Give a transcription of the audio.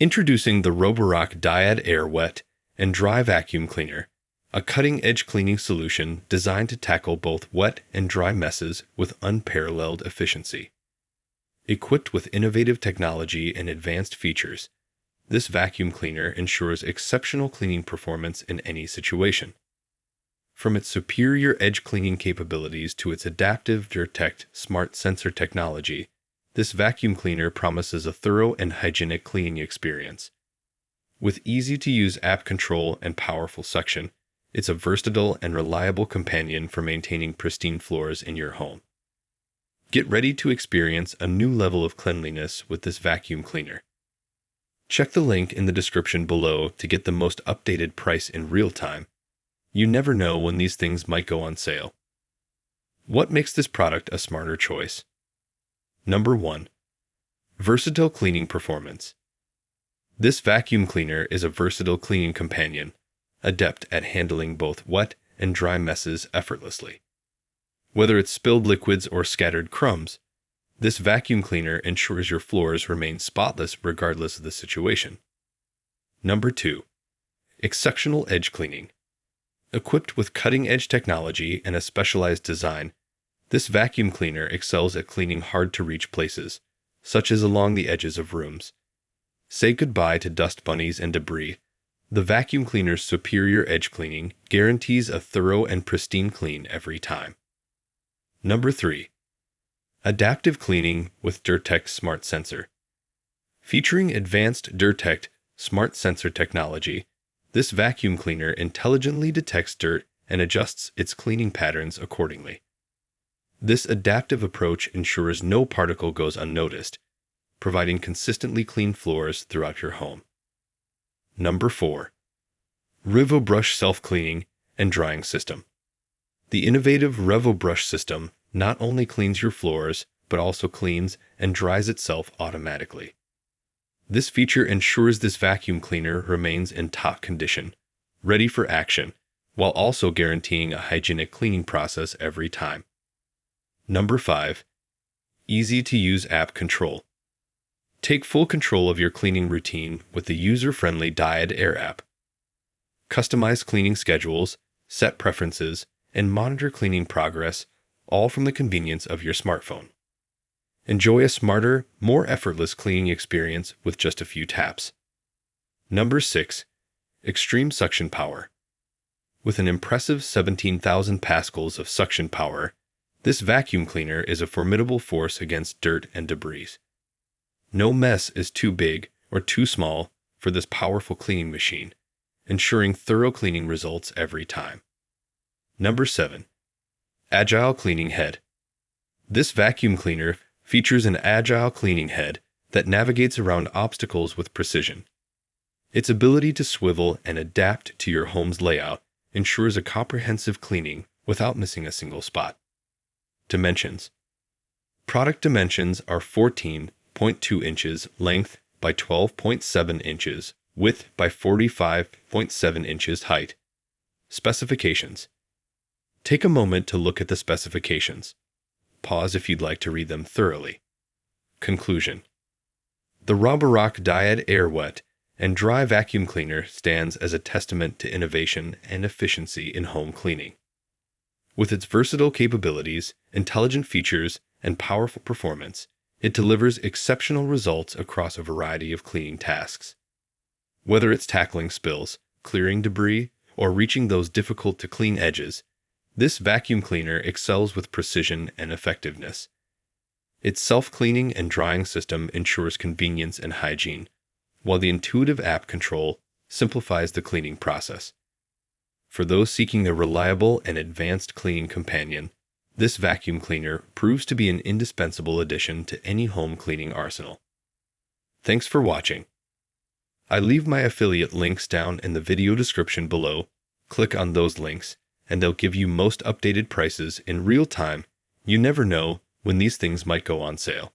Introducing the Roborock Dyad Air Wet and Dry Vacuum Cleaner, a cutting-edge cleaning solution designed to tackle both wet and dry messes with unparalleled efficiency. Equipped with innovative technology and advanced features, this vacuum cleaner ensures exceptional cleaning performance in any situation. From its superior edge cleaning capabilities to its adaptive DirTect Smart Sensor technology, this vacuum cleaner promises a thorough and hygienic cleaning experience. With easy-to-use app control and powerful suction, it's a versatile and reliable companion for maintaining pristine floors in your home. Get ready to experience a new level of cleanliness with this vacuum cleaner. Check the link in the description below to get the most updated price in real time. You never know when these things might go on sale. What makes this product a smarter choice? Number 1. Versatile cleaning performance. This vacuum cleaner is a versatile cleaning companion, adept at handling both wet and dry messes effortlessly. Whether it's spilled liquids or scattered crumbs, this vacuum cleaner ensures your floors remain spotless regardless of the situation. Number 2. Exceptional edge cleaning. Equipped with cutting-edge technology and a specialized design, this vacuum cleaner excels at cleaning hard-to-reach places, such as along the edges of rooms. Say goodbye to dust bunnies and debris. The vacuum cleaner's superior edge cleaning guarantees a thorough and pristine clean every time. Number 3. Adaptive cleaning with DirTect Smart Sensor. Featuring advanced DirTect Smart Sensor technology, this vacuum cleaner intelligently detects dirt and adjusts its cleaning patterns accordingly. This adaptive approach ensures no particle goes unnoticed, providing consistently clean floors throughout your home. Number 4. RevoBrush Self-Cleaning and Drying System. The innovative RevoBrush system not only cleans your floors, but also cleans and dries itself automatically. This feature ensures this vacuum cleaner remains in top condition, ready for action, while also guaranteeing a hygienic cleaning process every time. Number 5. Easy-to-use app control. Take full control of your cleaning routine with the user-friendly Dyad Air app. Customize cleaning schedules, set preferences, and monitor cleaning progress, all from the convenience of your smartphone. Enjoy a smarter, more effortless cleaning experience with just a few taps. Number 6. Extreme suction power. With an impressive 17,000 pascals of suction power, this vacuum cleaner is a formidable force against dirt and debris. No mess is too big or too small for this powerful cleaning machine, ensuring thorough cleaning results every time. Number 7. Agile Cleaning Head. This vacuum cleaner features an agile cleaning head that navigates around obstacles with precision. Its ability to swivel and adapt to your home's layout ensures a comprehensive cleaning without missing a single spot. Dimensions. Product dimensions are 14.2 inches length by 12.7 inches width by 45.7 inches height. Specifications. Take a moment to look at the specifications. Pause if you'd like to read them thoroughly. Conclusion. The Roborock Dyad Air Wet and Dry Vacuum Cleaner stands as a testament to innovation and efficiency in home cleaning. With its versatile capabilities, intelligent features, and powerful performance, it delivers exceptional results across a variety of cleaning tasks. Whether it's tackling spills, clearing debris, or reaching those difficult-to-clean edges, this vacuum cleaner excels with precision and effectiveness. Its self-cleaning and drying system ensures convenience and hygiene, while the intuitive app control simplifies the cleaning process. For those seeking a reliable and advanced cleaning companion, this vacuum cleaner proves to be an indispensable addition to any home cleaning arsenal. Thanks for watching. I leave my affiliate links down in the video description below. Click on those links, and they'll give you most updated prices in real time. You never know when these things might go on sale.